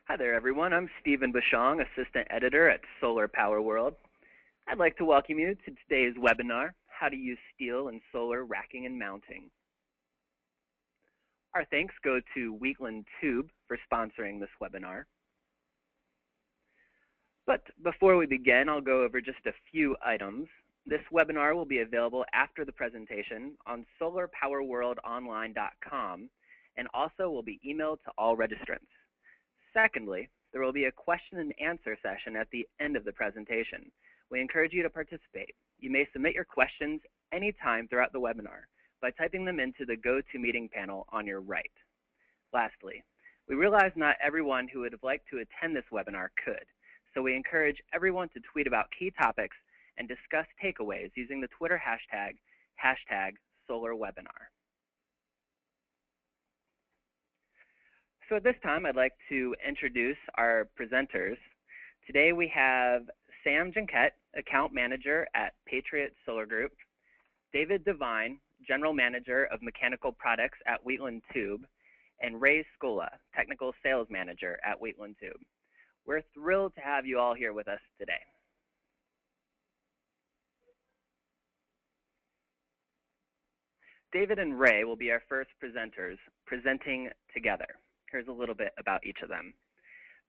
Hi there, everyone. I'm Stephen Bashong, Assistant Editor at Solar Power World. I'd like to welcome you to today's webinar, How to Use Steel in Solar Racking and Mounting. Our thanks go to Wheatland Tube for sponsoring this webinar. But before we begin, I'll go over just a few items. This webinar will be available after the presentation on solarpowerworldonline.com and also will be emailed to all registrants. Secondly, there will be a question and answer session at the end of the presentation. We encourage you to participate. You may submit your questions anytime throughout the webinar by typing them into the GoToMeeting panel on your right. Lastly, we realize not everyone who would have liked to attend this webinar could, so we encourage everyone to tweet about key topics and discuss takeaways using the Twitter hashtag, #SolarWebinar. So at this time, I'd like to introduce our presenters. Today we have Sam Janket, Account Manager at Patriot Solar Group, David Devine, General Manager of Mechanical Products at Wheatland Tube, and Ray Scola, Technical Sales Manager at Wheatland Tube. We're thrilled to have you all here with us today. David and Ray will be our first presenters presenting together. Here's a little bit about each of them.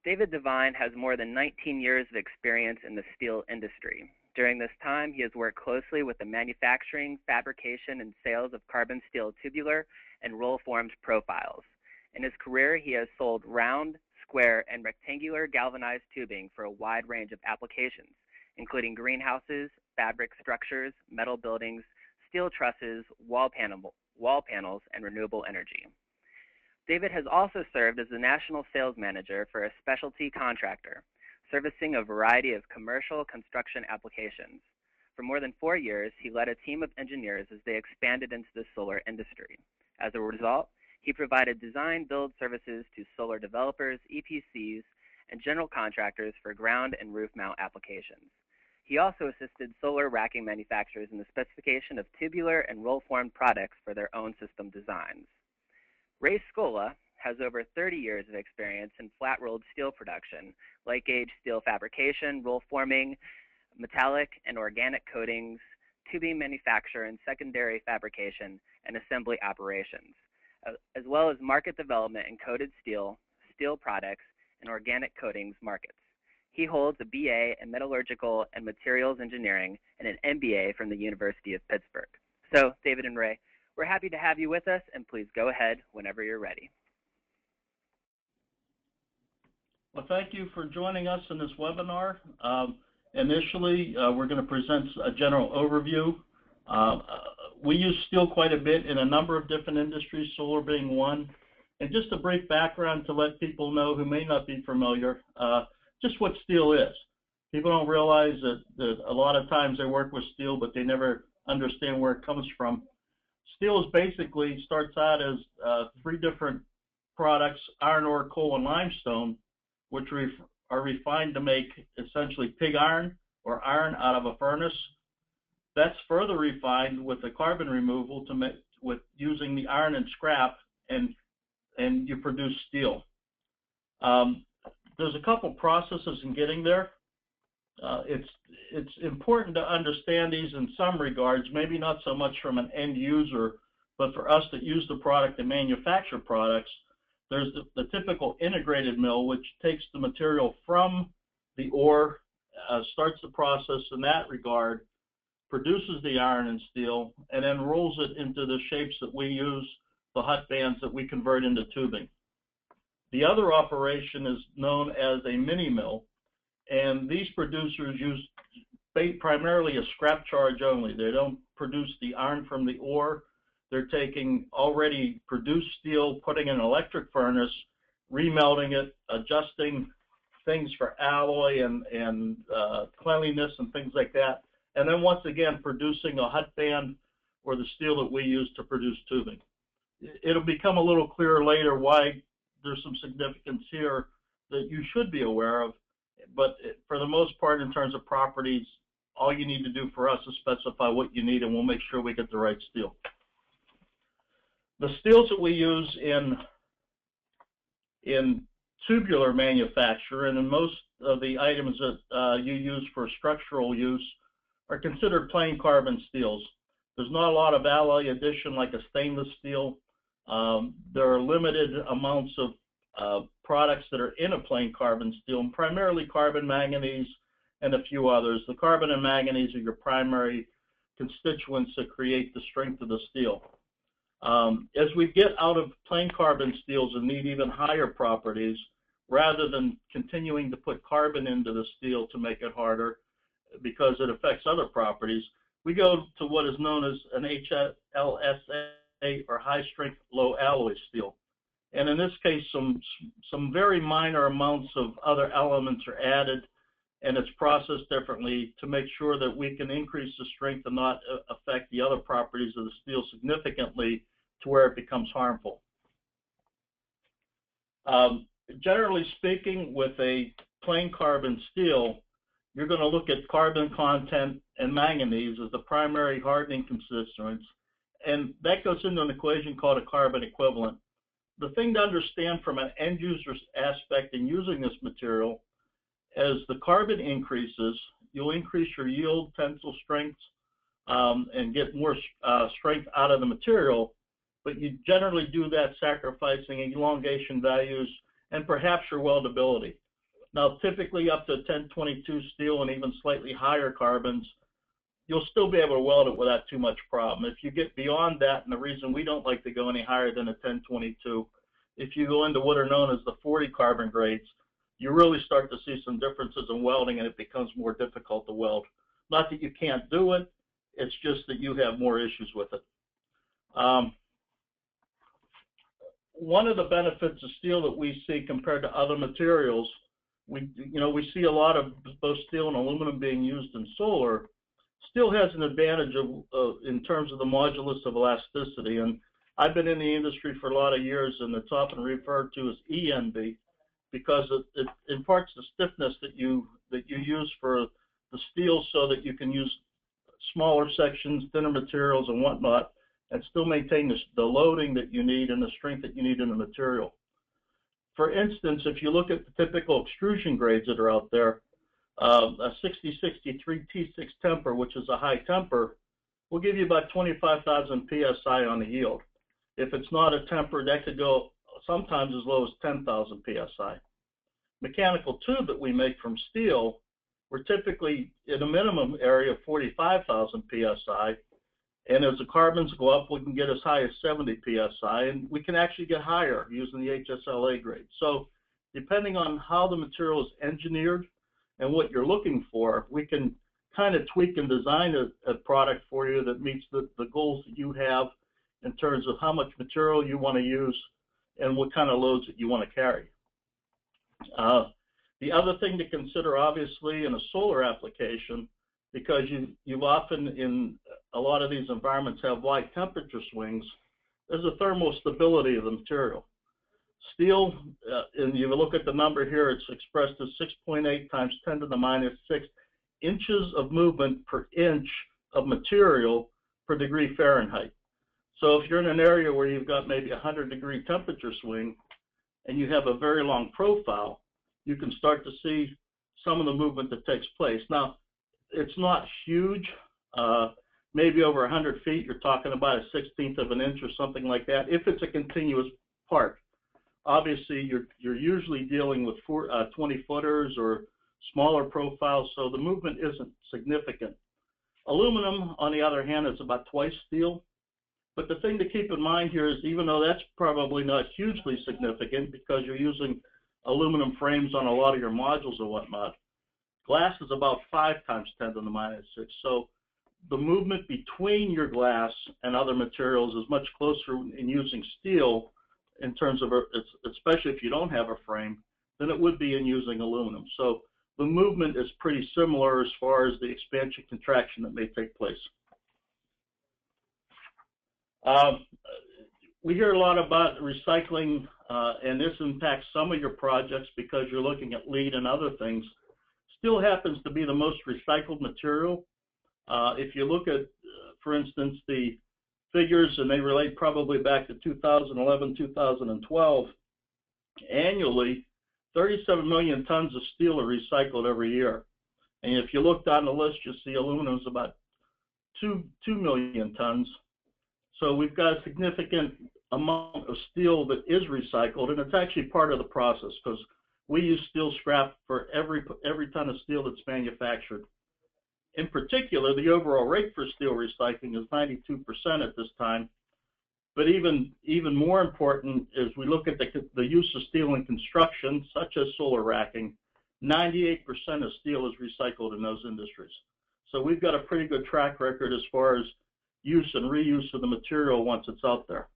David Devine has more than 19 years of experience in the steel industry. During this time, he has worked closely with the manufacturing, fabrication, and sales of carbon steel tubular and roll formed profiles. In his career, he has sold round, square, and rectangular galvanized tubing for a wide range of applications, including greenhouses, fabric structures, metal buildings, steel trusses, wall panels, and renewable energy. David has also served as the National Sales Manager for a specialty contractor, servicing a variety of commercial construction applications. For more than 4 years, he led a team of engineers as they expanded into the solar industry. As a result, he provided design build services to solar developers, EPCs, and general contractors for ground and roof mount applications. He also assisted solar racking manufacturers in the specification of tubular and roll-formed products for their own system designs. Ray Scola has over 30 years of experience in flat-rolled steel production, light-gauge steel fabrication, roll forming, metallic and organic coatings, tubing manufacture and secondary fabrication, and assembly operations, as well as market development in coated steel, steel products, and organic coatings markets. He holds a BA in Metallurgical and Materials Engineering and an MBA from the University of Pittsburgh. So, David and Ray, we're happy to have you with us, and please go ahead whenever you're ready. Well, thank you for joining us in this webinar. Initially, we're going to present a general overview. We use steel quite a bit in a number of different industries, solar being one. And just a brief background to let people know who may not be familiar, just what steel is. People don't realize that a lot of times they work with steel, but they never understand where it comes from. Steel is basically starts out as 3 different products: iron ore, coal, and limestone, which are refined to make essentially pig iron or iron out of a furnace. That's further refined with the carbon removal to make with using the iron and scrap, and you produce steel. There's a couple processes in getting there. It's important to understand these in some regards, maybe not so much from an end user, but for us that use the product and manufacture products. There's the typical integrated mill, which takes the material from the ore, starts the process in that regard, produces the iron and steel, and then rolls it into the shapes that we use, the hot bands that we convert into tubing. The other operation is known as a mini mill, and these producers use primarily a scrap charge only. They don't produce the iron from the ore. They're taking already produced steel, putting in an electric furnace, remelting it, adjusting things for alloy and cleanliness and things like that, and then once again producing a hot band or the steel that we use to produce tubing. It'll become a little clearer later why there's some significance here that you should be aware of, but for the most part, in terms of properties, all you need to do for us is specify what you need, and we'll make sure we get the right steel. The steels that we use in tubular manufacture, and in most of the items that you use for structural use are considered plain carbon steels. There's not a lot of alloy addition like a stainless steel. There are limited amounts of products that are in a plain carbon steel, and primarily carbon, manganese, and a few others. The carbon and manganese are your primary constituents that create the strength of the steel. As we get out of plain carbon steels and need even higher properties, rather than continuing to put carbon into the steel to make it harder because it affects other properties, we go to what is known as an HLSA, or high strength low alloy steel. And in this case, some very minor amounts of other elements are added, and it's processed differently to make sure that we can increase the strength and not affect the other properties of the steel significantly to where it becomes harmful. Generally speaking, with a plain carbon steel, you're going to look at carbon content and manganese as the primary hardening constituents, and that goes into an equation called a carbon equivalent. The thing to understand from an end user's aspect in using this material, as the carbon increases, you'll increase your yield, tensile strength, and get more strength out of the material, but you generally do that sacrificing elongation values and perhaps your weldability. Now, typically up to 1022 steel and even slightly higher carbons, you'll still be able to weld it without too much problem. If you get beyond that, and the reason we don't like to go any higher than a 1022, if you go into what are known as the 40 carbon grades, you really start to see some differences in welding, and it becomes more difficult to weld. Not that you can't do it, it's just that you have more issues with it. One of the benefits of steel that we see compared to other materials, we see a lot of both steel and aluminum being used in solar. Steel has an advantage in terms of the modulus of elasticity, and I've been in the industry for a lot of years, and it's often referred to as ENB because it imparts the stiffness that you use for the steel so that you can use smaller sections, thinner materials, and whatnot, and still maintain the loading that you need and the strength that you need in the material. For instance, if you look at the typical extrusion grades that are out there, a 6063 T6 temper, which is a high temper, will give you about 25,000 psi on the yield. If it's not a temper, that could go sometimes as low as 10,000 psi. Mechanical tube that we make from steel, we're typically in a minimum area of 45,000 psi, and as the carbons go up, we can get as high as 70 psi, and we can actually get higher using the HSLA grade. So depending on how the material is engineered and what you're looking for, we can kind of tweak and design a product for you that meets the goals that you have in terms of how much material you want to use and what kind of loads that you want to carry. The other thing to consider, obviously, in a solar application, because you often in a lot of these environments have wide temperature swings, there's a thermal stability of the material. Steel, and you look at the number here, it's expressed as 6.8 times 10 to the minus 6 inches of movement per inch of material per degree Fahrenheit. So if you're in an area where you've got maybe 100-degree temperature swing and you have a very long profile, you can start to see some of the movement that takes place. Now, it's not huge. Maybe over 100 feet, you're talking about a 1/16 of an inch or something like that, if it's a continuous part. Obviously, you're usually dealing with 20-footers or smaller profiles, so the movement isn't significant. Aluminum, on the other hand, is about twice steel. But the thing to keep in mind here is, even though that's probably not hugely significant because you're using aluminum frames on a lot of your modules and whatnot, glass is about 5 times 10 to the minus 6. So the movement between your glass and other materials is much closer in using steel in terms of, especially if you don't have a frame, than it would be in using aluminum. So the movement is pretty similar as far as the expansion contraction that may take place. We hear a lot about recycling, and this impacts some of your projects because you're looking at lead and other things. Steel happens to be the most recycled material. If you look at, for instance, the figures, and they relate probably back to 2011, 2012, annually, 37 million tons of steel are recycled every year. And if you look down the list, you'll see aluminum is about 2 million tons. So we've got a significant amount of steel that is recycled, and it's actually part of the process because we use steel scrap for every ton of steel that's manufactured. In particular, the overall rate for steel recycling is 92% at this time. But even more important is we look at the use of steel in construction, such as solar racking. 98% of steel is recycled in those industries. So we've got a pretty good track record as far as use and reuse of the material once it's out there.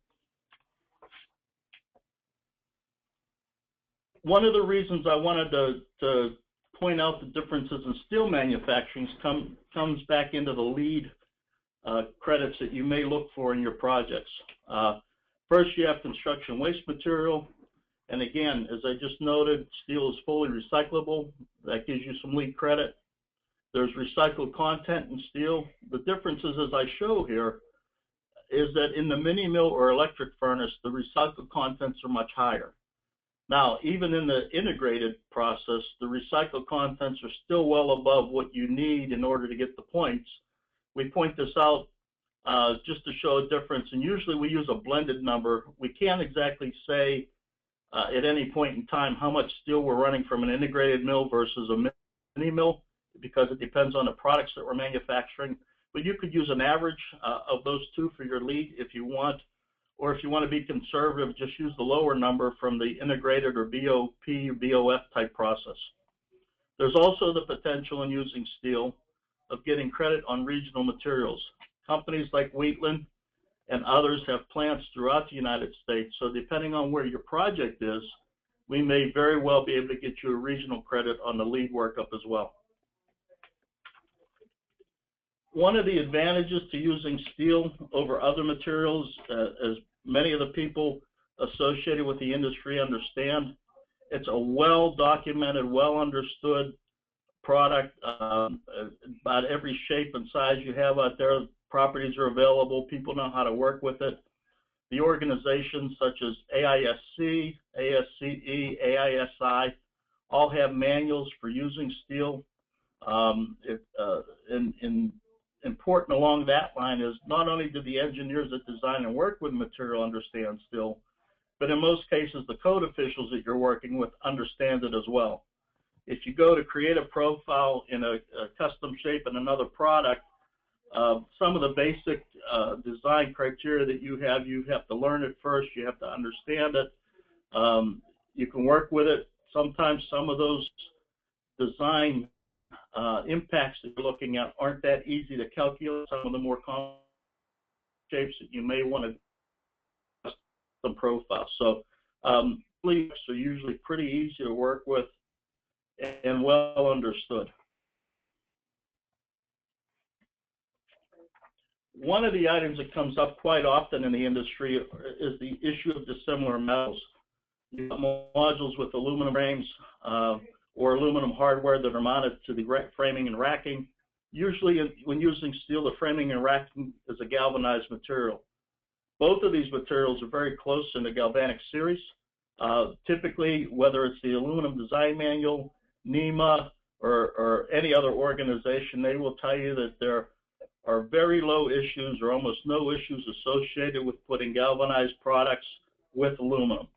One of the reasons I wanted to point out the differences in steel manufacturing comes back into the LEED credits that you may look for in your projects. First, you have construction waste material. And again, as I just noted, steel is fully recyclable. That gives you some LEED credit. There's recycled content in steel. The differences, as I show here, is that in the mini mill or electric furnace, the recycled contents are much higher. Now, even in the integrated process, the recycled contents are still well above what you need in order to get the points. We point this out just to show a difference, and usually we use a blended number. We can't exactly say at any point in time how much steel we're running from an integrated mill versus a mini mill, because it depends on the products that we're manufacturing. But you could use an average of those two for your LEED if you want, or if you want to be conservative, just use the lower number from the integrated or BOP or BOF type process. There's also the potential in using steel of getting credit on regional materials. Companies like Wheatland and others have plants throughout the United States, so depending on where your project is, we may very well be able to get you a regional credit on the LEED workup as well. One of the advantages to using steel over other materials, as many of the people associated with the industry understand, it's a well-documented, well-understood product. About every shape and size you have out there, properties are available. People know how to work with it. The organizations such as AISC, ASCE, AISI all have manuals for using steel. Important along that line is not only do the engineers that design and work with material understand steel, but in most cases the code officials that you're working with understand it as well. If you go to create a profile in a custom shape in another product, some of the basic design criteria that you have to learn it first, you have to understand it, you can work with it. Sometimes some of those design impacts that you're looking at aren't that easy to calculate. Some of the more complex shapes that you may want to custom profile. So leaks are usually pretty easy to work with and well understood. One of the items that comes up quite often in the industry is the issue of dissimilar metals. You have modules with aluminum frames or aluminum hardware that are mounted to the framing and racking. Usually when using steel, the framing and racking is a galvanized material. Both of these materials are very close in the galvanic series. Typically, whether it's the Aluminum Design Manual, NEMA, or any other organization, they will tell you that there are very low issues or almost no issues associated with putting galvanized products with aluminum.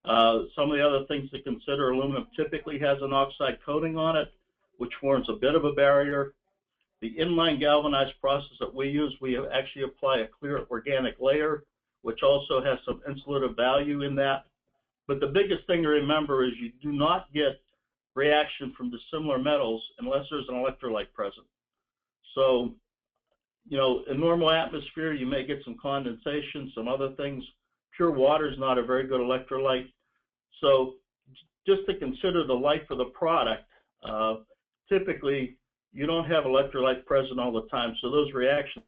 Some of the other things to consider, aluminum typically has an oxide coating on it, which forms a bit of a barrier. The inline galvanized process that we use, we actually apply a clear organic layer, which also has some insulative value in that. But the biggest thing to remember is you do not get reaction from dissimilar metals unless there's an electrolyte present. So, you know, in normal atmosphere, you may get some condensation, some other things. Pure water is not a very good electrolyte. So just to consider the life of the product, typically you don't have electrolyte present all the time. So those reactions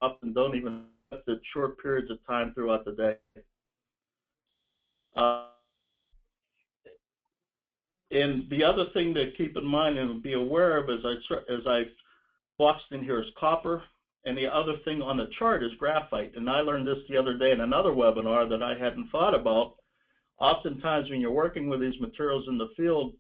often don't even have the short periods of time throughout the day. And the other thing to keep in mind and be aware of as I boxed in here is copper. And the other thing on the chart is graphite. And I learned this the other day in another webinar that I hadn't thought about. Oftentimes when you're working with these materials in the field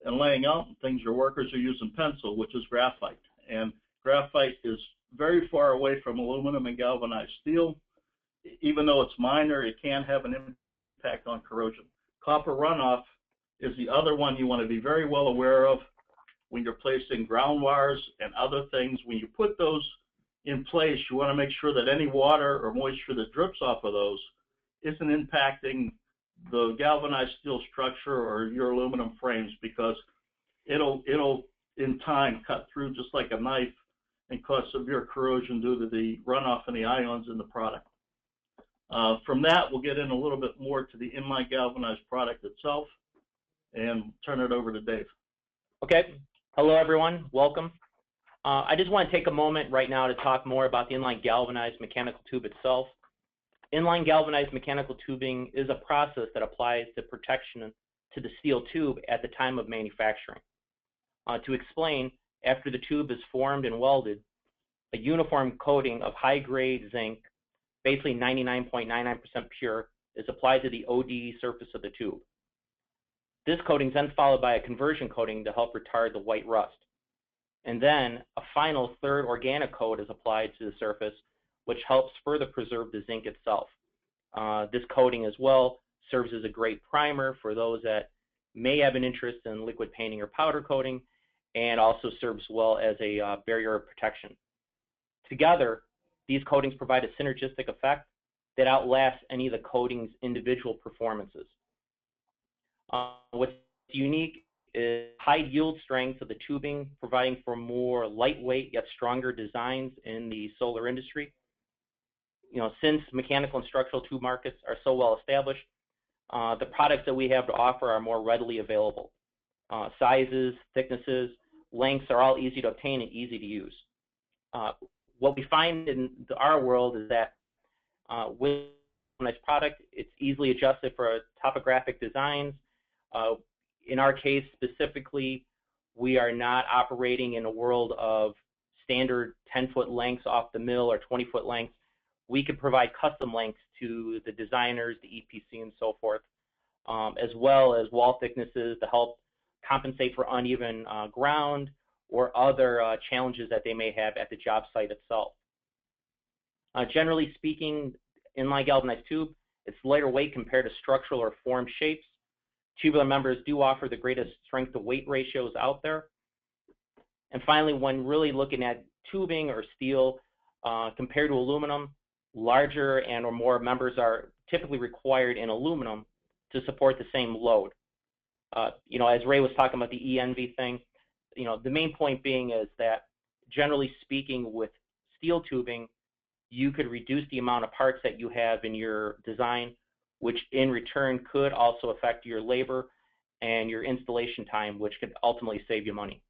and laying out things, your workers are using pencil, which is graphite. And graphite is very far away from aluminum and galvanized steel. Even though it's minor, it can have an impact on corrosion. Copper runoff is the other one you want to be very well aware of when you're placing ground wires and other things. When you put those in place, you want to make sure that any water or moisture that drips off of those isn't impacting the galvanized steel structure or your aluminum frames, because it'll in time cut through just like a knife and cause severe corrosion due to the runoff and the ions in the product. From that, we'll get in a little bit more to the inline galvanized product itself and turn it over to Dave. Okay. Hello, everyone. Welcome. I just want to take a moment right now to talk more about the inline galvanized mechanical tube itself. Inline galvanized mechanical tubing is a process that applies the protection to the steel tube at the time of manufacturing. To explain, after the tube is formed and welded, a uniform coating of high-grade zinc, basically 99.99% pure, is applied to the OD surface of the tube. This coating is then followed by a conversion coating to help retard the white rust. And then a final third organic coat is applied to the surface, which helps further preserve the zinc itself. This coating as well serves as a great primer for those that may have an interest in liquid painting or powder coating, and also serves well as a barrier of protection. Together, these coatings provide a synergistic effect that outlasts any of the coating's individual performances. What's unique is high yield strength of the tubing, providing for more lightweight yet stronger designs in the solar industry. Since mechanical and structural tube markets are so well established, the products that we have to offer are more readily available. Sizes, thicknesses, lengths are all easy to obtain and easy to use. What we find in our world is that with a nice product, it's easily adjusted for topographic designs. In our case specifically, we are not operating in a world of standard 10-foot lengths off the mill or 20-foot lengths. We could provide custom lengths to the designers, the EPC, and so forth, as well as wall thicknesses to help compensate for uneven ground or other challenges that they may have at the job site itself. Generally speaking, inline galvanized tube, it's lighter weight compared to structural or formed shapes. Tubular members do offer the greatest strength to weight ratios out there. And finally, when really looking at tubing or steel compared to aluminum, larger and or more members are typically required in aluminum to support the same load. As Ray was talking about the ENV thing, the main point being is that generally speaking with steel tubing, you could reduce the amount of parts that you have in your design, which in return could also affect your labor and your installation time, which could ultimately save you money.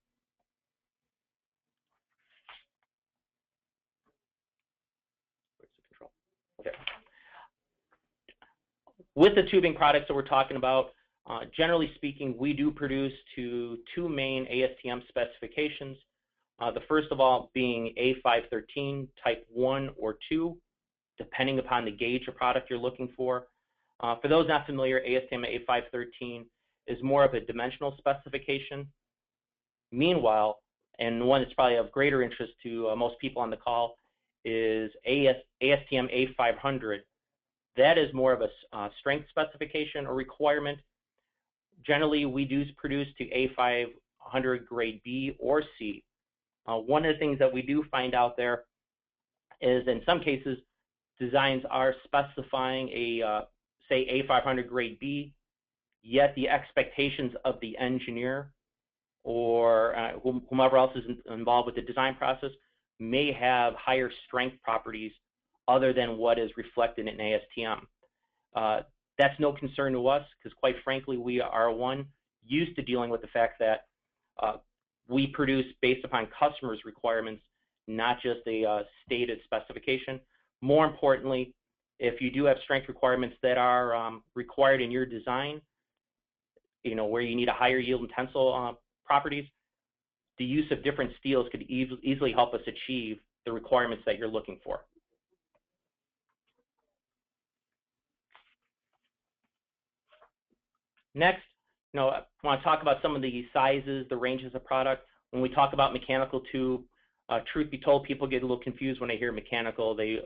Okay. With the tubing products that we're talking about, generally speaking, we do produce to two main ASTM specifications. The first of all being A513 type 1 or 2, depending upon the gauge of product you're looking for. For those not familiar, ASTM A513 is more of a dimensional specification. Meanwhile, and one that's probably of greater interest to most people on the call, is ASTM A500. That is more of a strength specification or requirement. Generally, we do produce to A500 grade B or C. One of the things that we do find out there is in some cases, designs are specifying a, say, A500 grade B, yet the expectations of the engineer or whomever else is involved with the design process may have higher strength properties other than what is reflected in ASTM. That's no concern to us because, quite frankly, we are used to dealing with the fact that we produce based upon customers' requirements, not just a stated specification. More importantly, if you do have strength requirements that are required in your design, where you need a higher yield and tensile properties, the use of different steels could easily help us achieve the requirements that you're looking for. Next, I want to talk about some of the sizes, the ranges of product. When we talk about mechanical tube, truth be told, people get a little confused when they hear mechanical. They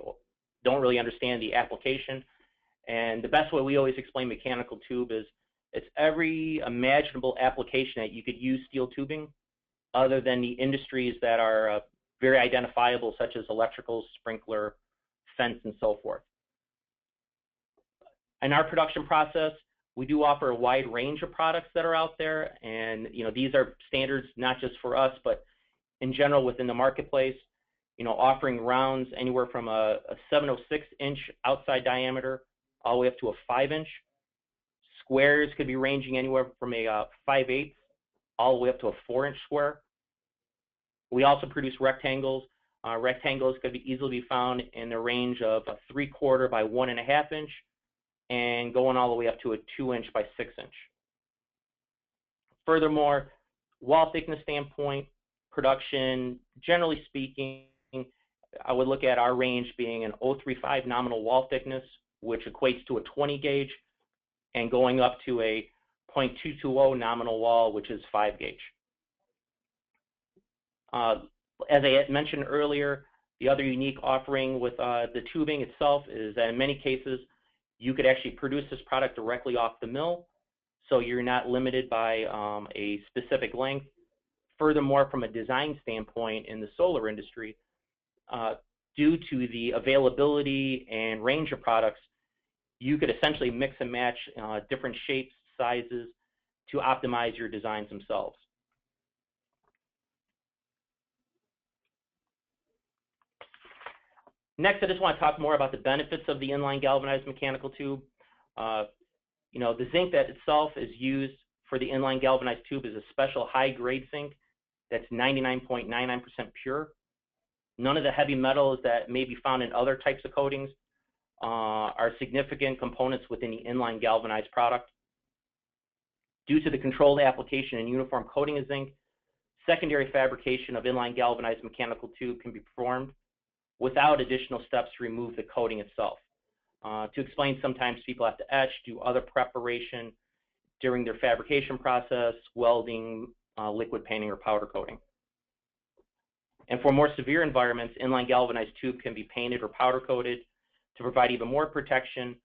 don't really understand the application. And the best way we always explain mechanical tube is it's every imaginable application that you could use steel tubing other than the industries that are very identifiable, such as electrical, sprinkler, fence, and so forth. In our production process, we do offer a wide range of products that are out there, and these are standards not just for us, but in general within the marketplace. Offering rounds anywhere from a 7/06" outside diameter all the way up to a 5". Squares could be ranging anywhere from a 5/8 all the way up to a 4" square. We also produce rectangles. Rectangles could be easily found in the range of a 3/4 by 1.5" and going all the way up to a 2" by 6". Furthermore, wall thickness standpoint, production, generally speaking, I would look at our range being an 0.35 nominal wall thickness, which equates to a 20 gauge, and going up to a 0.220 nominal wall, which is 5 gauge. As I mentioned earlier, the other unique offering with the tubing itself is that in many cases, you could actually produce this product directly off the mill, so you're not limited by a specific length. Furthermore, from a design standpoint in the solar industry, due to the availability and range of products, you could essentially mix and match different shapes, sizes to optimize your designs themselves. Next, I just want to talk more about the benefits of the inline galvanized mechanical tube. The zinc that itself is used for the inline galvanized tube is a special high-grade zinc that's 99.99% pure. None of the heavy metals that may be found in other types of coatings are significant components within the inline galvanized product. Due to the controlled application and uniform coating of zinc, secondary fabrication of inline galvanized mechanical tube can be performed without additional steps to remove the coating itself. To explain, sometimes people have to etch, do other preparation during their fabrication process, welding, liquid painting, or powder coating. And for more severe environments, inline galvanized tube can be painted or powder coated to provide even more protection.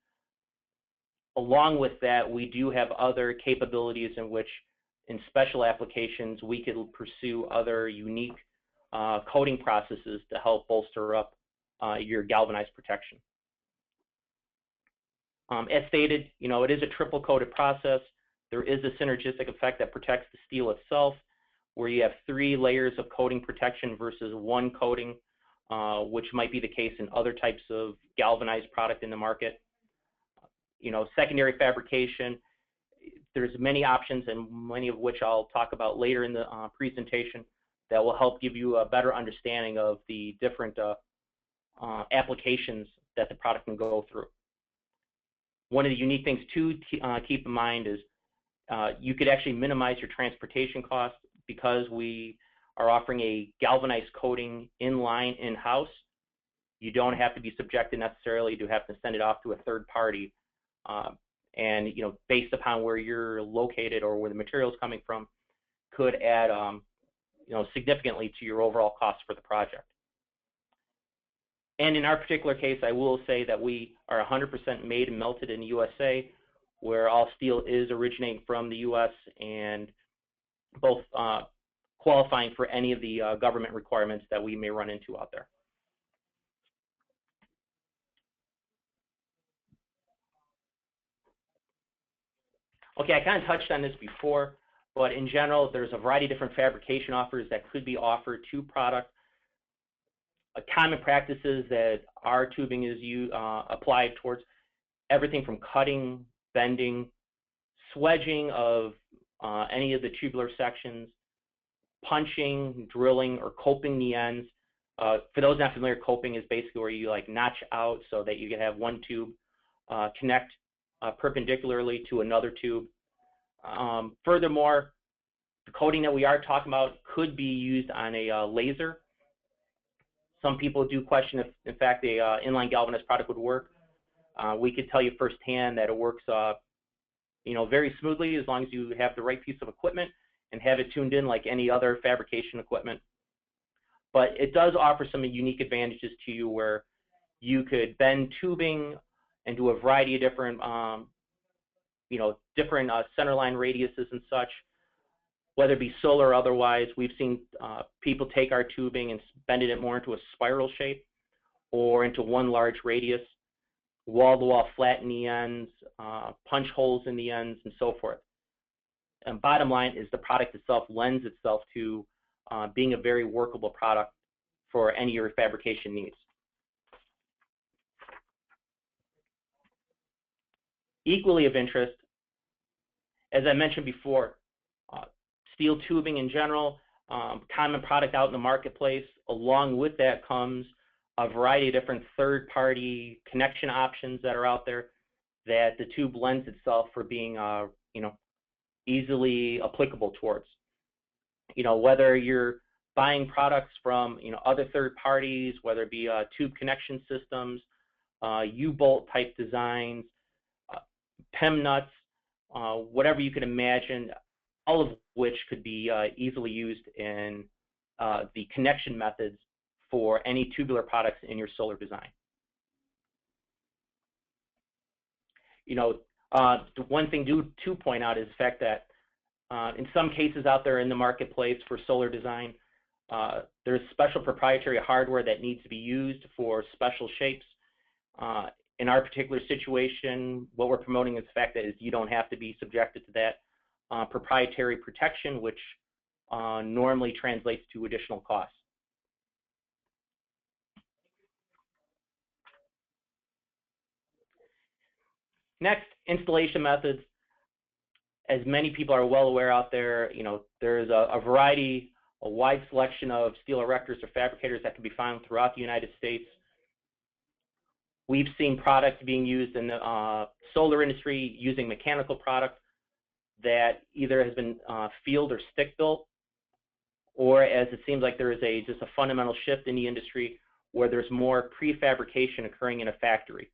Along with that, we do have other capabilities in which, in special applications, we could pursue other unique coating processes to help bolster up your galvanized protection. As stated, it is a triple coated process. There is a synergistic effect that protects the steel itself, where you have 3 layers of coating protection versus 1 coating, which might be the case in other types of galvanized product in the market. Secondary fabrication, there's many options, and many of which I'll talk about later in the presentation, that will help give you a better understanding of the different applications that the product can go through. One of the unique things to keep in mind is you could actually minimize your transportation costs because we are offering a galvanized coating in-line, in-house. You don't have to be subjected necessarily to have to send it off to a third party. And based upon where you're located or where the material is coming from, could add significantly to your overall cost for the project. And in our particular case, I will say that we are 100% made and melted in the USA, where all steel is originating from the US, and both qualifying for any of the government requirements that we may run into out there. Okay, I kind of touched on this before, but in general, there's a variety of different fabrication offers that could be offered to product. Common practices that our tubing is applied towards everything from cutting, bending, swedging of any of the tubular sections, punching, drilling, or coping the ends. For those not familiar, coping is basically where you notch out so that you can have one tube connect perpendicularly to another tube. Furthermore, the coating that we are talking about could be used on a laser. Some people do question if, in fact, the inline galvanized product would work. We could tell you firsthand that it works very smoothly as long as you have the right piece of equipment and have it tuned in like any other fabrication equipment. But it does offer some unique advantages to you where you could bend tubing and do a variety of different, different centerline radiuses and such, whether it be solar or otherwise. We've seen people take our tubing and bend it more into a spiral shape or into one large radius, wall-to-wall flatten the ends, punch holes in the ends, and so forth. And bottom line is the product itself lends itself to being a very workable product for any of your fabrication needs. Equally of interest, as I mentioned before, steel tubing in general, common product out in the marketplace. Along with that comes a variety of different third-party connection options that are out there that the tube lends itself for being, easily applicable towards. Whether you're buying products from, other third parties, whether it be tube connection systems, U-bolt type designs, PEM nuts, whatever you can imagine, all of which could be easily used in the connection methods for any tubular products in your solar design. The one thing to point out is the fact that in some cases out there in the marketplace for solar design, there's special proprietary hardware that needs to be used for special shapes. In our particular situation, what we're promoting is the fact that you don't have to be subjected to that proprietary protection, which normally translates to additional costs. Next, installation methods. As many people are well aware out there, there's a wide selection of steel erectors or fabricators that can be found throughout the United States. We've seen products being used in the solar industry using mechanical product that either has been field or stick built, or as it seems like there is just a fundamental shift in the industry where there's more prefabrication occurring in a factory.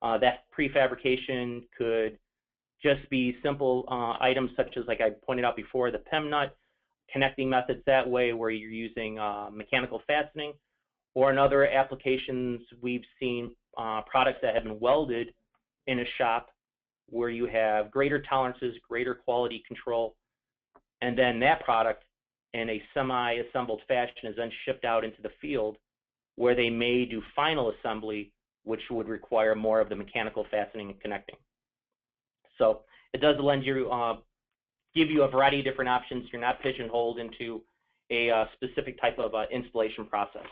That prefabrication could just be simple items such as, like I pointed out before, the PEM nut, connecting methods that way where you're using mechanical fastening, or in other applications we've seen products that have been welded in a shop where you have greater tolerances, greater quality control, and then that product in a semi-assembled fashion is then shipped out into the field where they may do final assembly, which would require more of the mechanical fastening and connecting. So it does give you a variety of different options. You're not pigeonholed into a specific type of installation process.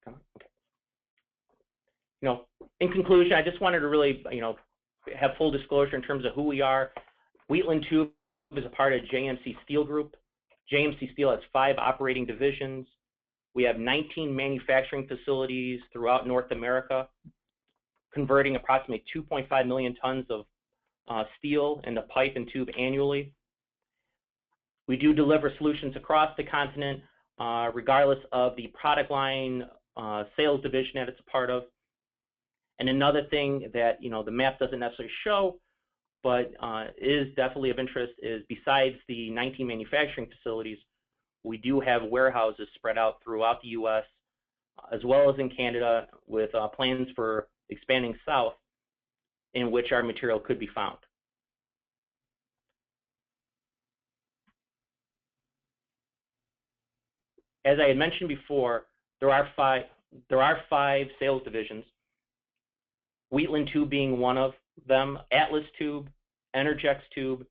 Okay. In conclusion, I just wanted to really, have full disclosure in terms of who we are. Wheatland Tube is a part of JMC Steel Group. JMC Steel has 5 operating divisions. We have 19 manufacturing facilities throughout North America, converting approximately 2.5 million tons of steel into pipe and tube annually. We do deliver solutions across the continent, regardless of the product line sales division that it's a part of. And another thing that the map doesn't necessarily show, but is definitely of interest, is besides the 19 manufacturing facilities, we do have warehouses spread out throughout the U.S. as well as in Canada, with plans for expanding south in which our material could be found. As I had mentioned before, there are five sales divisions, Wheatland Tube being one of them, Atlas Tube, Energex Tube,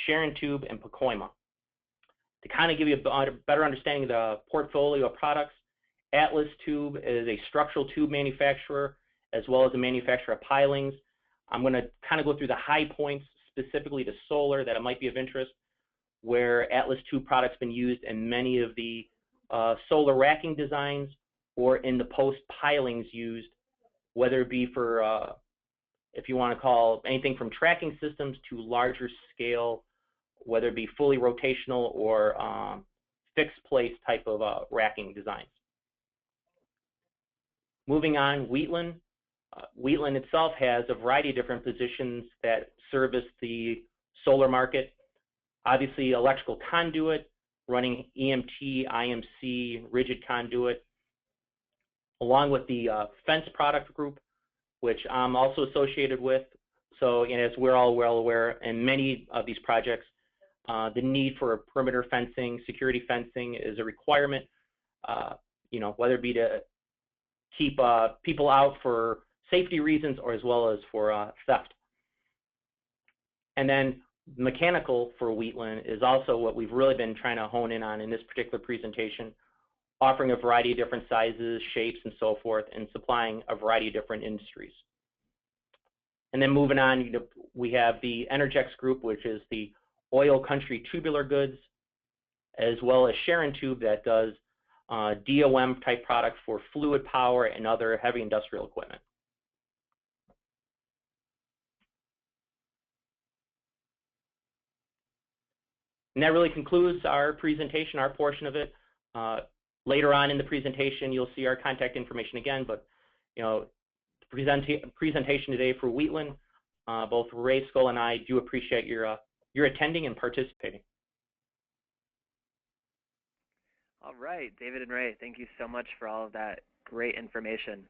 Sharon Tube, and Pacoima. To kind of give you a better understanding of the portfolio of products, Atlas Tube is a structural tube manufacturer as well as a manufacturer of pilings. I'm going to kind of go through the high points specifically to solar that it might be of interest, where Atlas Tube products been used in many of the solar racking designs or in the post pilings used, whether it be for, if you want to call anything from tracking systems to larger scale, whether it be fully rotational or fixed place type of racking designs. Moving on, Wheatland. Wheatland itself has a variety of different positions that service the solar market. Obviously, electrical conduit, running EMT, IMC, rigid conduit, along with the fence product group, which I'm also associated with. So, and as we're all well aware, in many of these projects, the need for perimeter fencing, security fencing is a requirement, whether it be to keep people out for safety reasons or as well as for theft. And then mechanical for Wheatland is also what we've really been trying to hone in on in this particular presentation, offering a variety of different sizes, shapes, and so forth, and supplying a variety of different industries. And then moving on, we have the Energex group, which is the oil country tubular goods, as well as Sharon Tube that does DOM type products for fluid power and other heavy industrial equipment. And that really concludes our presentation, our portion of it. Later on in the presentation, you'll see our contact information again, but the presentation today for Wheatland, both Ray, Skull, and I do appreciate your attending and participating. All right, David and Ray, thank you so much for all of that great information.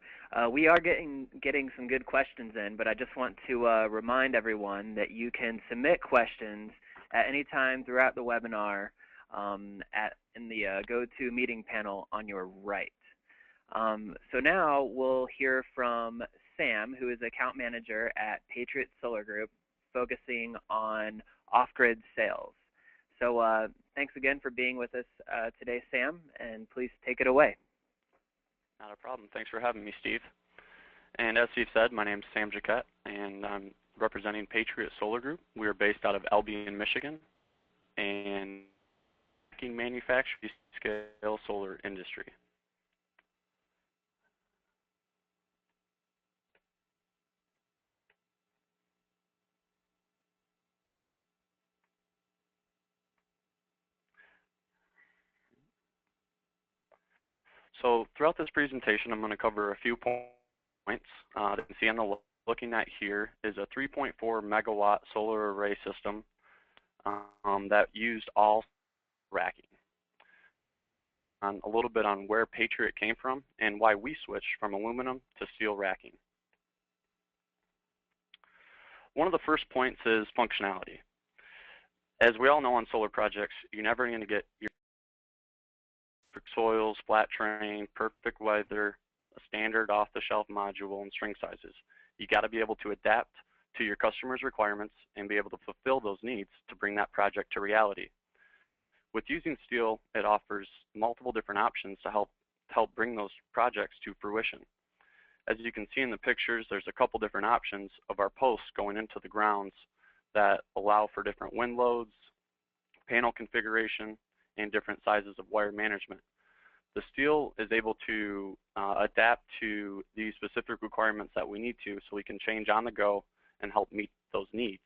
We are getting some good questions in, but I just want to remind everyone that you can submit questions at any time throughout the webinar in the Go-To Meeting panel on your right. So now we'll hear from Sam, who is Account Manager at Patriot Solar Group, focusing on off-grid sales. So thanks again for being with us today, Sam, and please take it away. Not a problem. Thanks for having me, Steve. And as Steve said, my name is Sam Jaquette, and I'm representing Patriot Solar Group. We are based out of Albion, Michigan, and manufacturing scale solar industry. So throughout this presentation, I'm going to cover a few points. That you can see on the looking at here is a 3.4 megawatt solar array system that used all racking. A little bit on where Patriot came from and why we switched from aluminum to steel racking. One of the first points is functionality. As we all know on solar projects, you're never going to get your perfect soils, flat terrain, perfect weather, a standard off-the-shelf module, and string sizes. You got to be able to adapt to your customer's requirements and be able to fulfill those needs to bring that project to reality. With using steel, it offers multiple different options to help bring those projects to fruition. As you can see in the pictures, there's a couple different options of our posts going into the grounds that allow for different wind loads, panel configuration, and different sizes of wire management. The steel is able to adapt to these specific requirements that we need to, so we can change on the go and help meet those needs.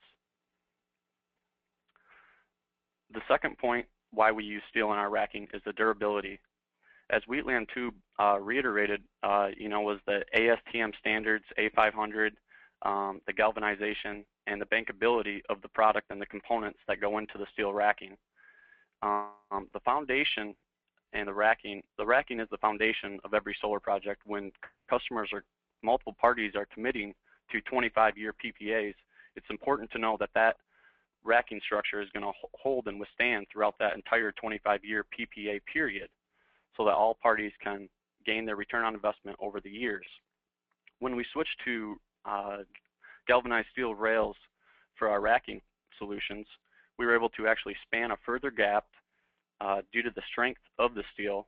The second point why we use steel in our racking is the durability. As Wheatland Tube reiterated, was the ASTM standards, A500, the galvanization, and the bankability of the product and the components that go into the steel racking. The foundation and the racking is the foundation of every solar project. When customers or multiple parties are committing to 25-year PPAs, it's important to know that that racking structure is going to hold and withstand throughout that entire 25-year PPA period, so that all parties can gain their return on investment over the years. When we switch to galvanized steel rails for our racking solutions, we were able to actually span a further gap due to the strength of the steel,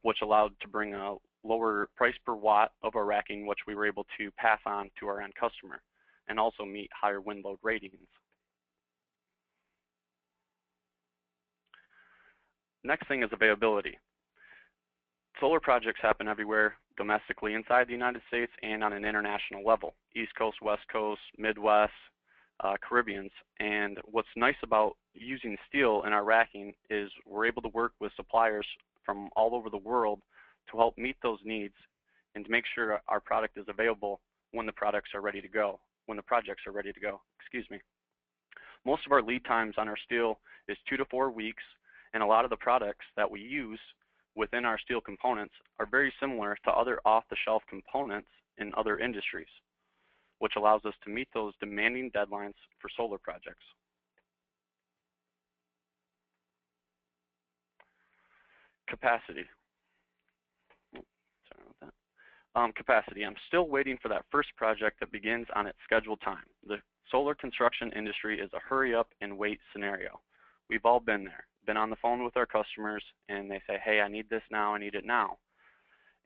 which allowed to bring a lower price per watt of our racking, which we were able to pass on to our end customer, and also meet higher wind load ratings. Next thing is availability. Solar projects happen everywhere, domestically inside the United States and on an international level, East Coast, West Coast, Midwest, Caribbeans. And what's nice about using steel in our racking is we're able to work with suppliers from all over the world to help meet those needs and to make sure our product is available when the products are ready to go, when the projects are ready to go, excuse me. Most of our lead times on our steel is 2 to 4 weeks, and a lot of the products that we use within our steel components are very similar to other off-the-shelf components in other industries, which allows us to meet those demanding deadlines for solar projects. Capacity. Sorry about that. Capacity. I'm still waiting for that first project that begins on its scheduled time. The solar construction industry is a hurry up and wait scenario. We've all been there, been on the phone with our customers, and they say, hey, I need this now, I need it now.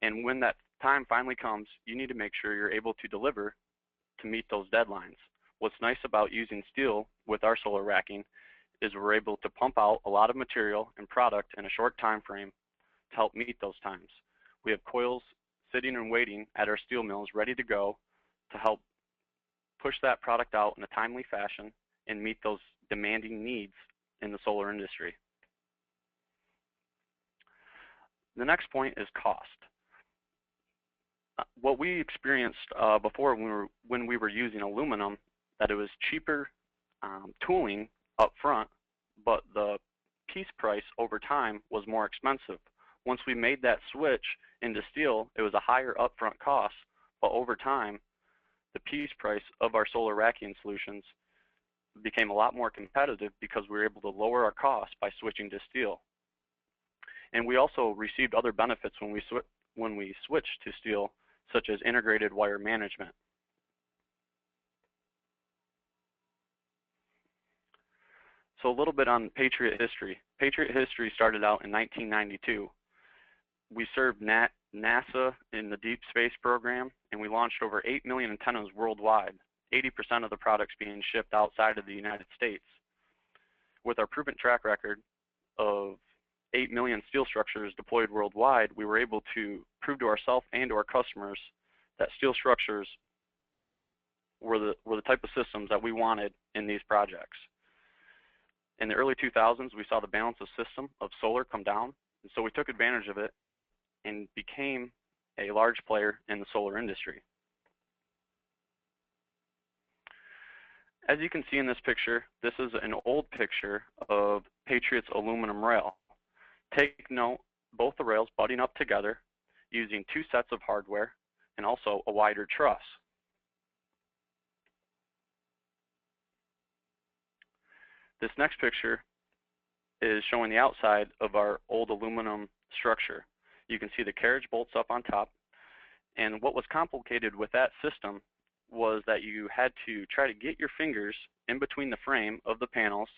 And when that time finally comes, you need to make sure you're able to deliver to meet those deadlines. What's nice about using steel with our solar racking is we're able to pump out a lot of material and product in a short time frame to help meet those times. We have coils sitting and waiting at our steel mills ready to go to help push that product out in a timely fashion and meet those demanding needs in the solar industry. The next point is cost. What we experienced before when we were using aluminum, that it was cheaper tooling up front, but the piece price over time was more expensive. Once we made that switch into steel, it was a higher upfront cost, but over time, the piece price of our solar racking solutions became a lot more competitive because we were able to lower our costs by switching to steel. And we also received other benefits when we switched to steel, such as integrated wire management. So a little bit on Patriot history. Patriot history started out in 1992. We served NASA in the Deep Space Program, and we launched over 8 million antennas worldwide, 80% of the products being shipped outside of the United States. With our proven track record of 8 million steel structures deployed worldwide, we were able to prove to ourselves and to our customers that steel structures were the type of systems that we wanted in these projects. In the early 2000s, we saw the balance of system of solar come down, and so we took advantage of it and became a large player in the solar industry. As you can see in this picture, this is an old picture of Patriot's aluminum rail. Take note, both the rails butting up together using 2 sets of hardware and also a wider truss. This next picture is showing the outside of our old aluminum structure. You can see the carriage bolts up on top, and what was complicated with that system was that you had to try to get your fingers in between the frame of the panels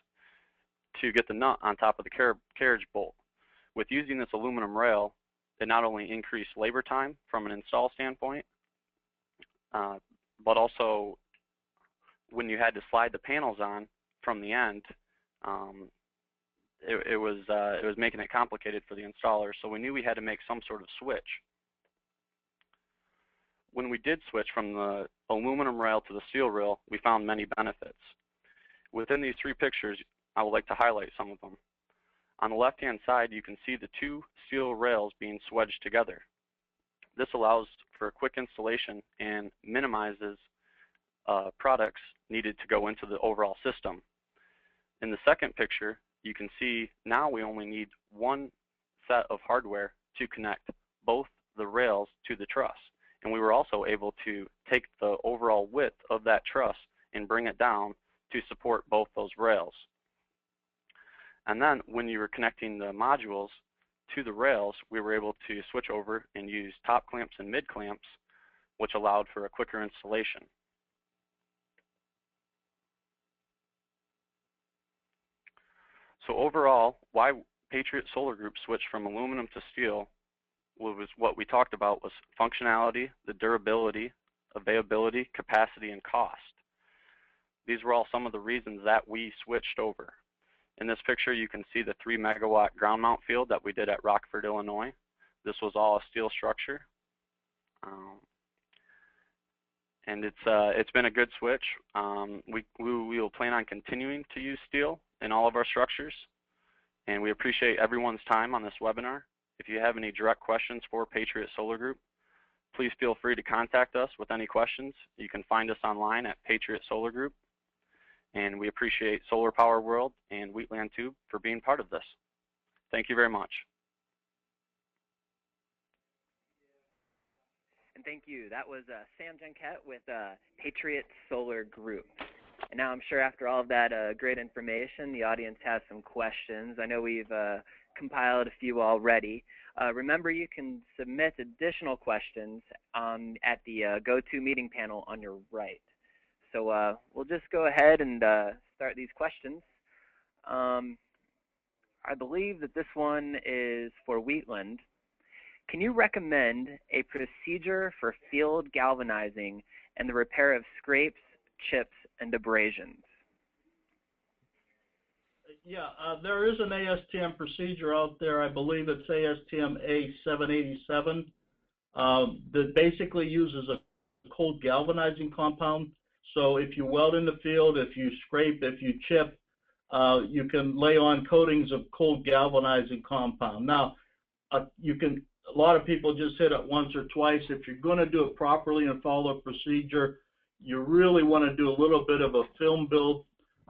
to get the nut on top of the carriage bolt. With using this aluminum rail, it not only increased labor time from an install standpoint, but also when you had to slide the panels on from the end, it was making it complicated for the installer. So we knew we had to make some sort of switch. When we did switch from the aluminum rail to the steel rail, we found many benefits. Within these 3 pictures, I would like to highlight some of them. On the left-hand side, you can see the 2 steel rails being swedged together. This allows for a quick installation and minimizes products needed to go into the overall system. In the second picture, you can see now we only need 1 set of hardware to connect both the rails to the truss. And we were also able to take the overall width of that truss and bring it down to support both those rails. And then when you were connecting the modules to the rails, we were able to switch over and use top clamps and mid clamps, which allowed for a quicker installation. So overall, why Patriot Solar Group switched from aluminum to steel was what we talked about was functionality, the durability, availability, capacity, and cost. These were all some of the reasons that we switched over. In this picture, you can see the 3 megawatt ground mount field that we did at Rockford, Illinois. This was all a steel structure. And it's been a good switch. We will plan on continuing to use steel in all of our structures. And we appreciate everyone's time on this webinar. If you have any direct questions for Patriot Solar Group, Please feel free to contact us with any questions. You can find us online at Patriot Solar Group. And we appreciate Solar Power World and Wheatland Tube for being part of this. Thank you very much. And thank you. That was Sam Genket with Patriot Solar Group. And now I'm sure after all of that great information, the audience has some questions. I know we've compiled a few already. Remember, you can submit additional questions at the GoToMeeting panel on your right. So we'll just go ahead and start these questions. I believe that this one is for Wheatland. Can you recommend a procedure for field galvanizing and the repair of scrapes, chips, and abrasions? Yeah, there is an ASTM procedure out there. I believe it's ASTM A787 that basically uses a cold galvanizing compound. So if you weld in the field, if you scrape, if you chip, you can lay on coatings of cold galvanizing compound. Now, a lot of people just hit it once or twice. If you're going to do it properly and follow a procedure, you really want to do a little bit of a film build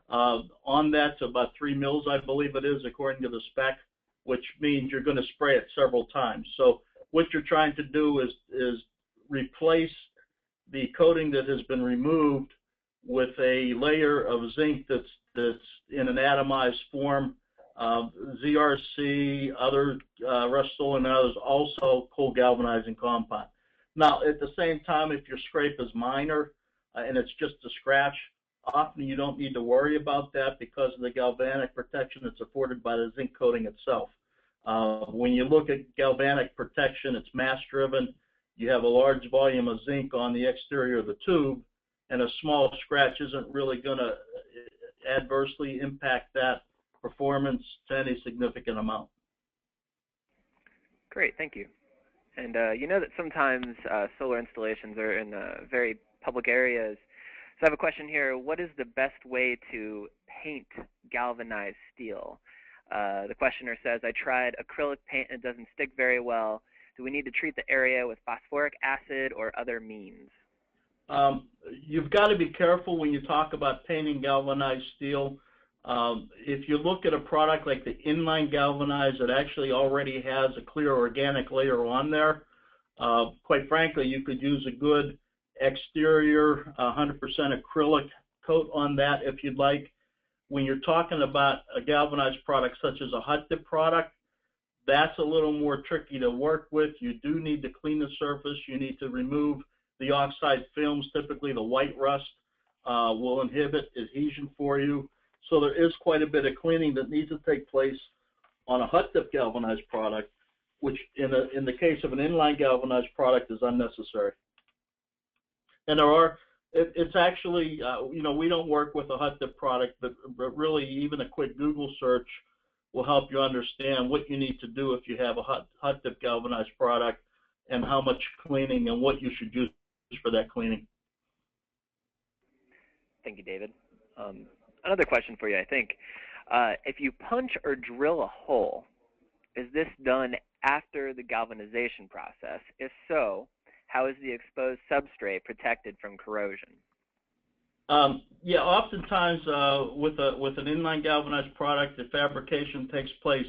on that to about 3 mils, I believe it is, according to the spec, which means you're going to spray it several times. So what you're trying to do is replace the coating that has been removed with a layer of zinc that's in an atomized form. ZRC, other Rust-Oleum and others, also cold galvanizing compound. Now, at the same time, if your scrape is minor and it's just a scratch, often you don't need to worry about that because of the galvanic protection that's afforded by the zinc coating itself. When you look at galvanic protection, it's mass-driven. You have a large volume of zinc on the exterior of the tube, and a small scratch isn't really going to adversely impact that performance to any significant amount. Great, thank you. And you know that sometimes solar installations are in very public areas. So I have a question here. What is the best way to paint galvanized steel? The questioner says, I tried acrylic paint and it doesn't stick very well. Do we need to treat the area with phosphoric acid or other means? You've got to be careful when you talk about painting galvanized steel. If you look at a product like the Inline galvanized, it actually already has a clear organic layer on there. Quite frankly, you could use a good exterior 100% acrylic coat on that if you'd like. When you're talking about a galvanized product such as a hot dip product, that's a little more tricky to work with. You do need to clean the surface. You need to remove the oxide films. Typically the white rust will inhibit adhesion for you. So there is quite a bit of cleaning that needs to take place on a hot dip galvanized product, which in the case of an inline galvanized product is unnecessary. And it's actually, we don't work with a hot dip product, but really even a quick Google search will help you understand what you need to do if you have a hot dip galvanized product and how much cleaning and what you should use for that cleaning. Thank you, David. Another question for you, I think. If you punch or drill a hole, is this done after the galvanization process? If so, how is the exposed substrate protected from corrosion? Yeah, oftentimes with an inline galvanized product, the fabrication takes place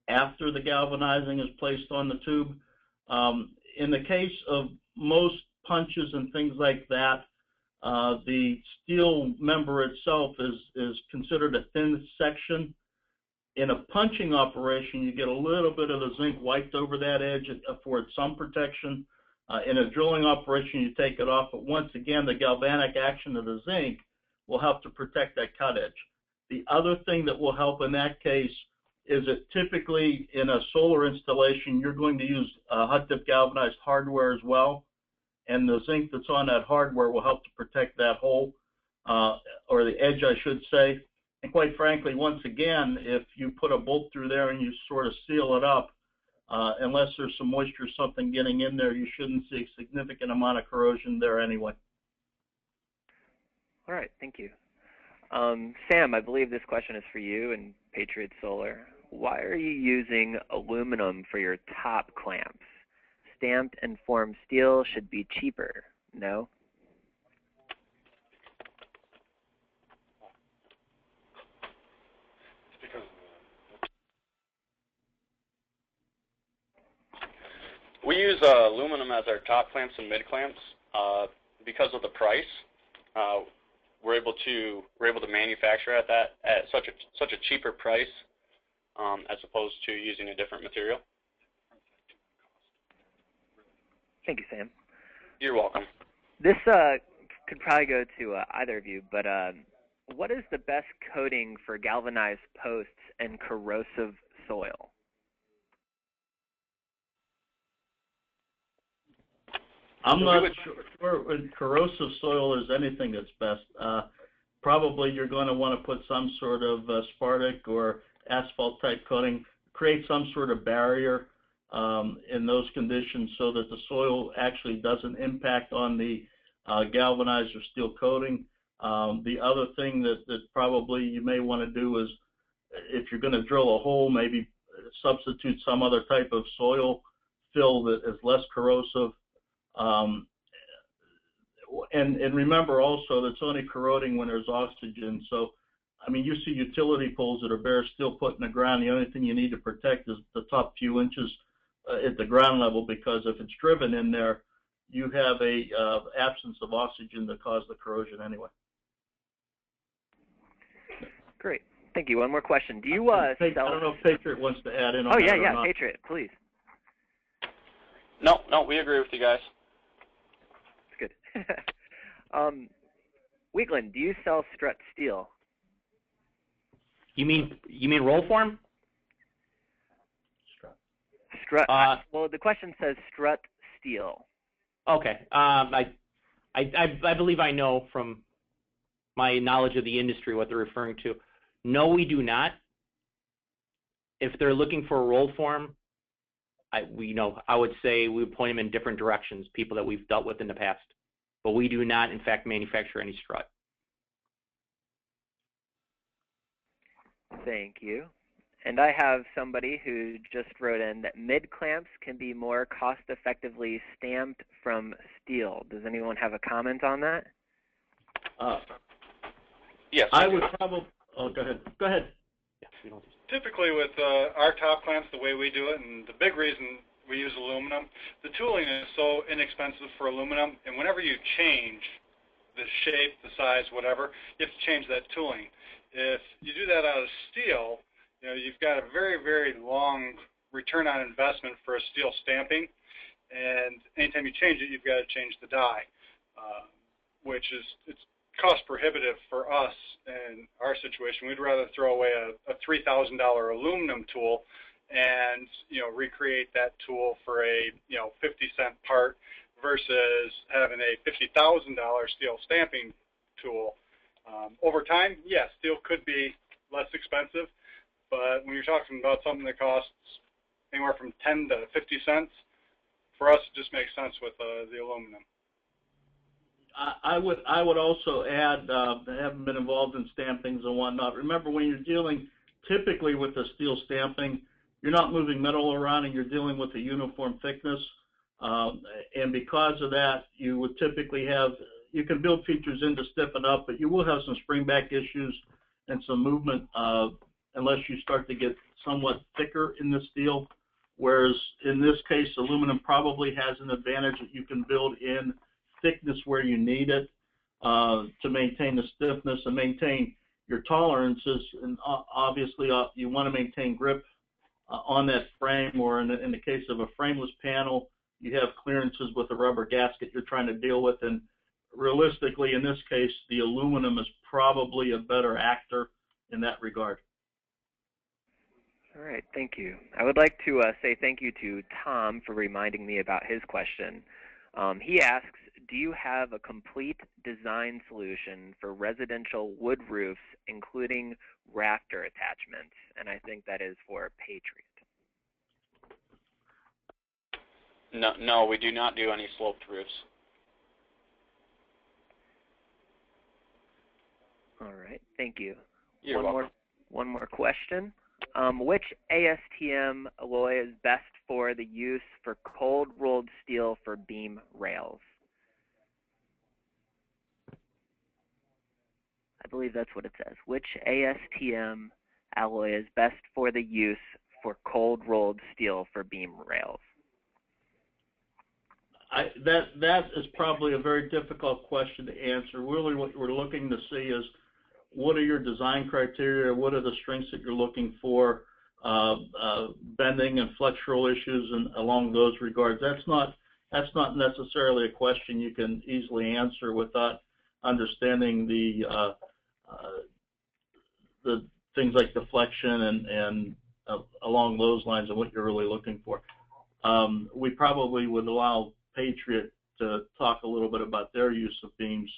after the galvanizing is placed on the tube. In the case of most punches and things like that, the steel member itself is considered a thin section. In a punching operation, you get a little bit of the zinc wiped over that edge to afford some protection. In a drilling operation, you take it off, but once again, the galvanic action of the zinc will help to protect that cut edge. The other thing that will help in that case is that typically in a solar installation, you're going to use hot dip galvanized hardware as well, and the zinc that's on that hardware will help to protect that hole, or the edge, I should say. And quite frankly, once again, if you put a bolt through there and you sort of seal it up, unless there's some moisture or something getting in there, you shouldn't see a significant amount of corrosion there anyway. All right, thank you. Sam, I believe this question is for you and Patriot Solar. Why are you using aluminum for your top clamps? stamped and formed steel should be cheaper? No. We use aluminum as our top clamps and mid clamps because of the price. We're able to manufacture at such a cheaper price as opposed to using a different material. Thank you, Sam. You're welcome. This could probably go to either of you, but what is the best coating for galvanized posts and corrosive soil? I'm not sure when corrosive soil is anything that's best. Probably you're going to want to put some sort of Spartic or asphalt type coating, create some sort of barrier in those conditions so that the soil actually doesn't impact on the galvanized or steel coating. The other thing that probably you may want to do is, if you're going to drill a hole, maybe substitute some other type of soil fill that is less corrosive. And remember also that it's only corroding when there's oxygen. So, I mean, you see utility poles that are bare steel put in the ground. The only thing you need to protect is the top few inches at the ground level, because if it's driven in there, you have a absence of oxygen that causes the corrosion anyway. Great. Thank you. One more question. Do you sell... I don't know if Patriot wants to add in on that yeah, or not. Patriot, please. No, we agree with you guys. That's good. Wheatland, do you sell Strut steel? You mean roll form? Strut. Well, the question says Strut steel. Okay. I believe I know from my knowledge of the industry what they're referring to. No, we do not. If they're looking for a roll form, I would say we would point them in different directions, people that we've dealt with in the past. But we do not, in fact, manufacture any strut. Thank you. And I have somebody who just wrote in that mid clamps can be more cost effectively stamped from steel. Does anyone have a comment on that? Yes. I would probably. Oh, go ahead. Go ahead. Typically with our top clamps, the way we do it, and the big reason we use aluminum, the tooling is so inexpensive for aluminum, and whenever you change the shape, the size, whatever, you have to change that tooling. If you do that out of steel, you've got a very, very long return on investment for a steel stamping, and anytime you change it, you've got to change the die, which is it's cost prohibitive for us in our situation. We'd rather throw away a $3,000 aluminum tool and recreate that tool for a 50-cent part versus having a $50,000 steel stamping tool. Over time, yes, steel could be less expensive, but when you're talking about something that costs anywhere from 10 to 50 cents, for us it just makes sense with the aluminum. I would also add, I haven't been involved in stampings and whatnot. Remember, when you're dealing typically with the steel stamping, you're not moving metal around and you're dealing with a uniform thickness. And because of that, you would typically have, you can build features in to stiffen up, but you will have some spring back issues and some movement unless you start to get somewhat thicker in the steel. Whereas in this case, aluminum probably has an advantage that you can build in thickness where you need it to maintain the stiffness and maintain your tolerances. And obviously, you want to maintain grip on that frame, or in the case of a frameless panel, you have clearances with a rubber gasket you're trying to deal with. And realistically, in this case, the aluminum is probably a better actor in that regard. All right, thank you. I would like to say thank you to Tom for reminding me about his question. He asks, do you have a complete design solution for residential wood roofs, including rafter attachments? And I think that is for Patriot. No, we do not do any sloped roofs. All right, thank you. You're welcome. One more question. Which ASTM alloy is best for the use for cold rolled steel for beam rails? I believe that's what it says. Which ASTM alloy is best for the use for cold rolled steel for beam rails? That is probably a very difficult question to answer. Really what we're looking to see is what are your design criteria, what are the strengths that you're looking for, bending and flexural issues and along those regards. That's not necessarily a question you can easily answer without understanding the things like deflection and along those lines of what you're really looking for. We probably would allow Patriot to talk a little bit about their use of beams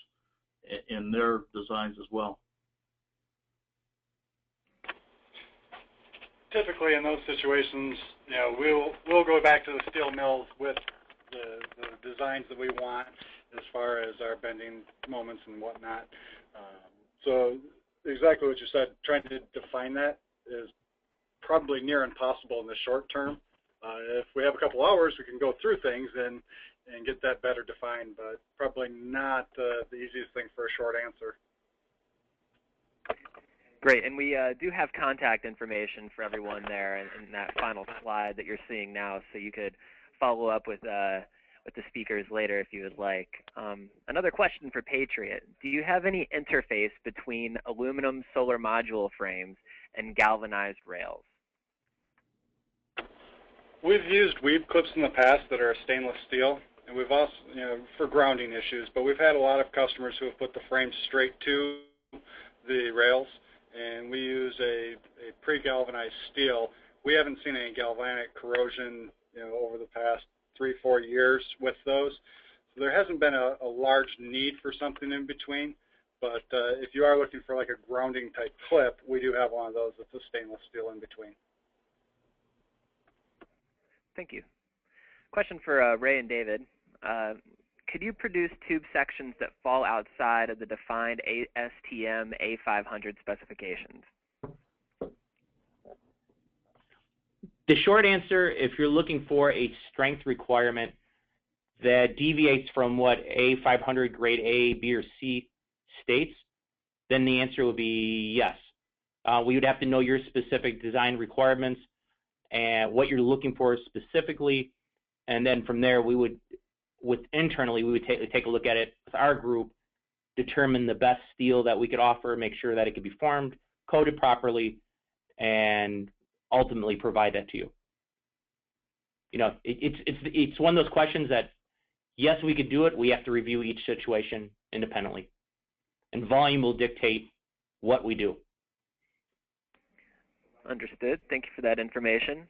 in their designs as well. Typically in those situations, you know, we'll go back to the steel mills with the designs that we want as far as our bending moments and whatnot. So exactly what you said, trying to define that is probably near impossible in the short term. If we have a couple hours, we can go through things and get that better defined, but probably not the easiest thing for a short answer. Great, and we do have contact information for everyone there in that final slide that you're seeing now, so you could follow up with the speakers later if you would like. Another question for Patriot. Do you have any interface between aluminum solar module frames and galvanized rails? We've used weave clips in the past that are stainless steel, and we've also, you know, for grounding issues, but we've had a lot of customers who have put the frames straight to the rails, and we use a pre-galvanized steel. We haven't seen any galvanic corrosion, you know, over the past 3-4 years with those. So there hasn't been a large need for something in between, but if you are looking for like a grounding type clip, we do have one of those that's a stainless steel in between. Thank you. Question for Ray and David. Could you produce tube sections that fall outside of the defined ASTM A500 specifications? The short answer, if you're looking for a strength requirement that deviates from what A500 grade A, B, or C states, then the answer would be yes. We would have to know your specific design requirements and what you're looking for specifically, and then from there we would, internally, we would take a look at it with our group, determine the best steel that we could offer, make sure that it could be formed, coated properly, and ultimately provide that to you. You know, it's one of those questions that, yes, we could do it. We have to review each situation independently, and volume will dictate what we do. Understood. Thank you for that information.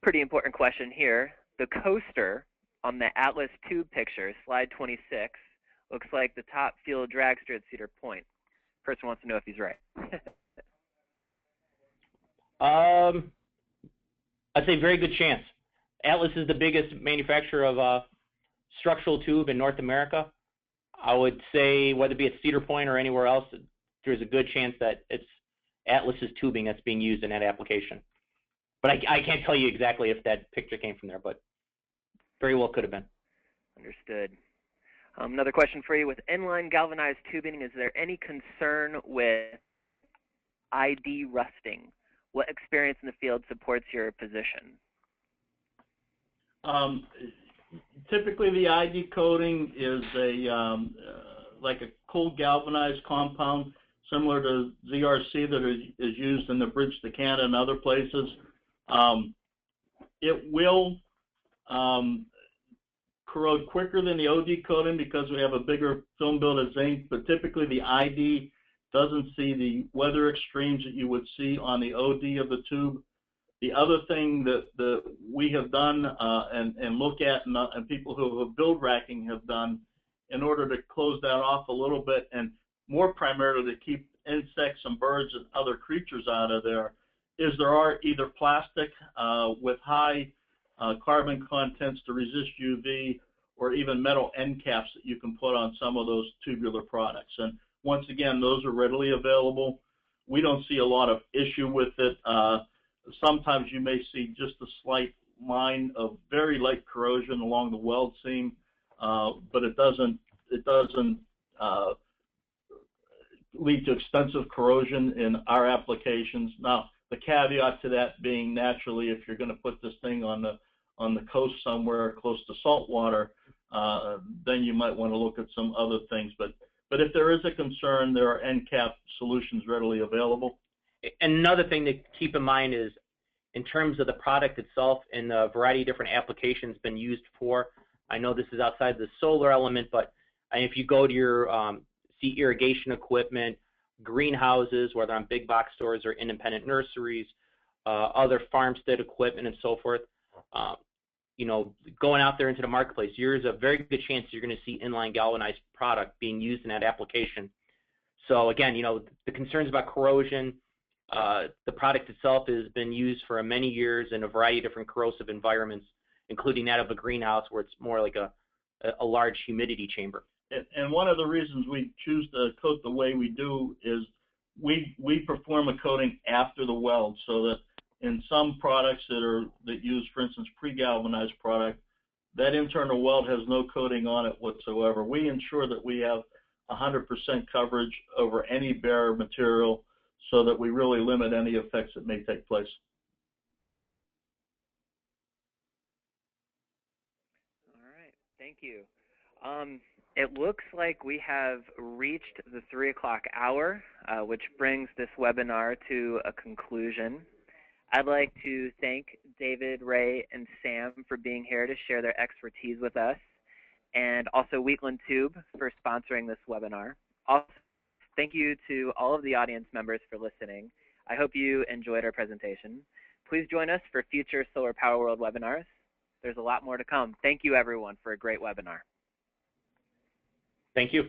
Pretty important question here. The coaster on the Atlas tube picture, slide 26, looks like the top field dragster at Cedar Point. Person wants to know if he's right. I'd say very good chance. Atlas is the biggest manufacturer of structural tube in North America. I would say whether it be at Cedar Point or anywhere else, there's a good chance that it's Atlas's tubing that's being used in that application. But I can't tell you exactly if that picture came from there, but very well could have been. Understood. Another question for you. With inline galvanized tubing, is there any concern with ID rusting? What experience in the field supports your position? Typically, the ID coating is like a cold galvanized compound, similar to ZRC that is used in the bridge to Canada and other places. It will corrode quicker than the OD coating because we have a bigger film build of zinc, but typically the ID doesn't see the weather extremes that you would see on the OD of the tube. The other thing that we have done and look at, and people who have build racking have done in order to close that off a little bit, and more primarily to keep insects and birds and other creatures out of there, is there are either plastic with high carbon contents to resist UV, or even metal end caps that you can put on some of those tubular products. And once again, those are readily available. We don't see a lot of issue with it. sometimes you may see just a slight line of very light corrosion along the weld seam, but it doesn't lead to extensive corrosion in our applications. Now, the caveat to that being, naturally, if you're going to put this thing on the coast somewhere close to salt water, then you might want to look at some other things. But if there is a concern, there are end cap solutions readily available. And another thing to keep in mind is, in terms of the product itself and the variety of different applications been used for, I know this is outside the solar element, but if you go to your see irrigation equipment, greenhouses, whether on big box stores or independent nurseries, other farmstead equipment and so forth, you know, going out there into the marketplace, there's a very good chance you're going to see inline galvanized product being used in that application. So again, you know, the concerns about corrosion, the product itself has been used for many years in a variety of different corrosive environments, including that of a greenhouse where it's more like a large humidity chamber. And one of the reasons we choose to coat the way we do is we perform a coating after the weld, so that in some products that use, for instance, pre-galvanized product, that internal weld has no coating on it whatsoever. We ensure that we have 100% coverage over any bare material, so that we really limit any effects that may take place. All right, thank you. It looks like we have reached the 3 o'clock hour, which brings this webinar to a conclusion. I'd like to thank David, Ray, and Sam for being here to share their expertise with us, and also Wheatland Tube for sponsoring this webinar. Also, thank you to all of the audience members for listening. I hope you enjoyed our presentation. Please join us for future Solar Power World webinars. There's a lot more to come. Thank you, everyone, for a great webinar. Thank you.